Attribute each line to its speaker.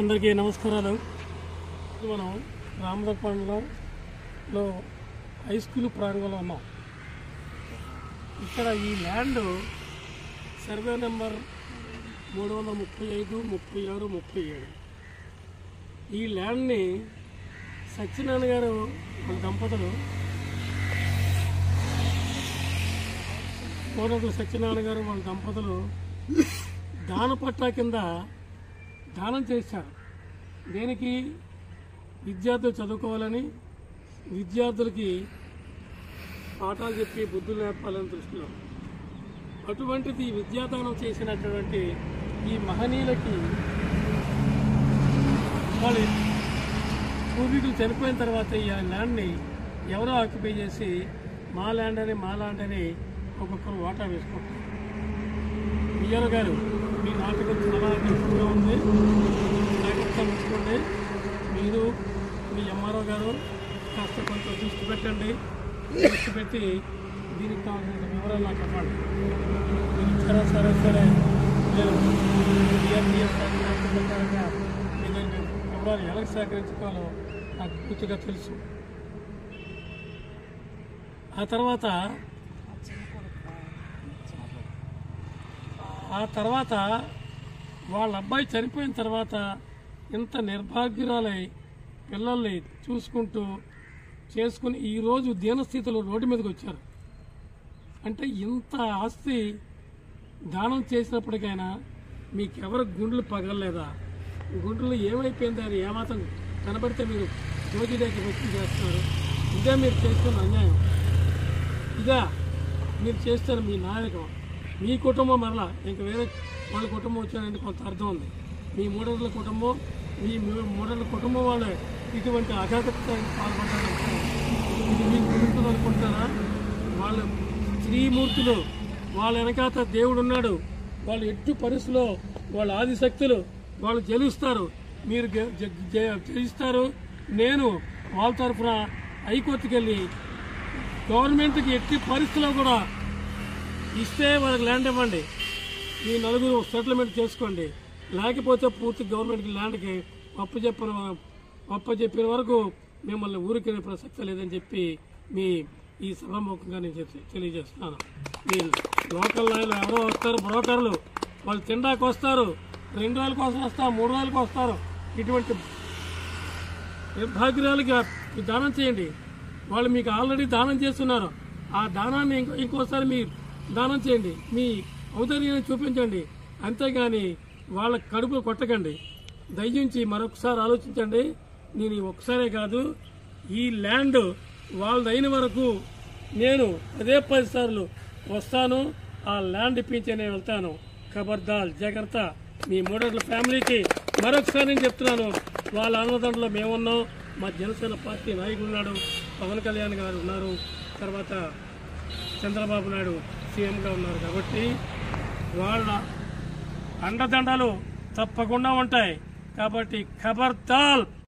Speaker 1: అందరికీ నమస్కారాలు. మనం రామదకొండలో హై స్కూల్ ప్రాంగణంలో ఉన్నాం. ఇక్కడ ఈ ల్యాండ్ సర్వే నెంబర్ 335, 36, 37. ఈ ల్యాండ్ని సత్యనారాయణ గారు వాళ్ళ దంపతులు కోనకుల సత్యనారాయణ గారు వాళ్ళ దంపతులు దానపట్టా కింద దానం చేశారు. దేనికి? విద్యార్థులు చదువుకోవాలని, విద్యార్థులకి పాఠాలు చెప్పి బుద్ధులు నేర్పాలని దృష్టిలో. అటువంటిది విద్యాదానం చేసినటువంటి ఈ మహనీయులకి వాళ్ళు పూర్వీకులు చనిపోయిన తర్వాత ఈ ల్యాండ్ని ఎవరో ఆక్యుపై చేసి మా ల్యాండ్ అని ఒక్కొక్కరు వాటా వేసుకుంటారు. బియ్యాల గారు, మీ నాటకం చాలా ఎక్కువగా ఉంది, జాగ్రత్తగా ఉంచుకోండి. మీరు మీ ఎంఆర్ఓ గారు కాస్త కొంచెం దృష్టి పెట్టండి. దృష్టి పెట్టి దీనికి కావాల్సిన వివరాలు నాకు ఇవ్వండి. మీరు ఇచ్చారా? సరే నేను ప్రకారంగా మీ దగ్గర వివరాలు ఎలా సహకరించుకోవాలో నాకు పూర్తిగా తెలుసు. ఆ తర్వాత వాళ్ళ అబ్బాయి చనిపోయిన తర్వాత ఇంత నిర్భాగ్యురాలై పిల్లల్ని చూసుకుంటూ చేసుకుని ఈరోజు దీనస్థితిలో రోడ్డు మీదకి వచ్చారు. అంటే ఇంత ఆస్తి దానం చేసినప్పటికైనా మీకెవరు గుండెలు పగలలేదా? గుండెలు ఏమైపోయింది అని ఏమాత్రం కనబడితే మీరు జోజిడేక వ్యక్తం చేస్తున్నారు. ఇదే మీరు చేస్తున్న అన్యాయం. ఇదా మీరు చేస్తున్న మీ నాయకం. మీ కుటుంబం మరలా ఇంకా వేరే వాళ్ళ కుటుంబం వచ్చారంటే కొంత అర్థం ఉంది. మీ మూడర్ల కుటుంబం వాళ్ళే ఇటువంటి అఘాతకు పాల్పడ్డారంటే ఇది మీకు కుదురుతుంది అనుకుంటారా? వాళ్ళ స్త్రీమూర్తులు, వాళ్ళ వెనకాత దేవుడు ఉన్నాడు. వాళ్ళు ఎట్టు పరిస్థితిలో వాళ్ళ ఆదిశక్తులు వాళ్ళు గెలుస్తారు. మీరు జయిస్తారు. నేను వాళ్ళ తరఫున హైకోర్టుకి వెళ్ళి గవర్నమెంట్కి ఎట్టి పరిస్థితుల్లో కూడా ఇస్తే వాళ్ళకి ల్యాండ్ ఇవ్వండి, మీ నలుగురు సెటిల్మెంట్ చేసుకోండి, లేకపోతే పూర్తి గవర్నమెంట్కి ల్యాండ్కి అప్పచెప్పిన వరకు మిమ్మల్ని ఊరికే ప్రసక్తి లేదని చెప్పి మీ ఈ సభాముఖంగా నేను తెలియజేస్తున్నాను. మీ లోకల్ నాయకులు ఎవరో వస్తారు, బ్రోకర్లు, వాళ్ళు తిండాకు వస్తారు, 2 రోజుల కోసం వస్తారు, 3 రోజులకు వస్తారు. ఇటువంటి నిర్భాగ్యురాలకి దానం చేయండి. వాళ్ళు మీకు ఆల్రెడీ దానం చేస్తున్నారు. ఆ దానాన్ని ఇంకోసారి మీరు దానం చేయండి, మీ ఔదార్యాన్ని చూపించండి. అంతేగాని వాళ్ళ కడుపులు కొట్టకండి. దయించి మరొకసారి ఆలోచించండి. నేను ఒక్కసారే కాదు, ఈ ల్యాండ్ వాళ్ళదైన వరకు నేను 10 సార్లు వస్తాను. ఆ ల్యాండ్ ఇప్పించి నేను వెళ్తాను. ఖబర్దార్, జాగ్రత్త. మీ మూడర్ల ఫ్యామిలీకి మరొకసారి నేను చెప్తున్నాను, వాళ్ళ అన్నదండలో మేమున్నాం. మా జనసేన పార్టీ నాయకుడు ఉన్నాడు, పవన్ కళ్యాణ్ గారు ఉన్నారు, తర్వాత చంద్రబాబు నాయుడు సీఎంగా ఉన్నారు. కాబట్టి వాళ్ళ అండదండలు తప్పకుండా ఉంటాయి. కాబట్టి ఖబర్దార్,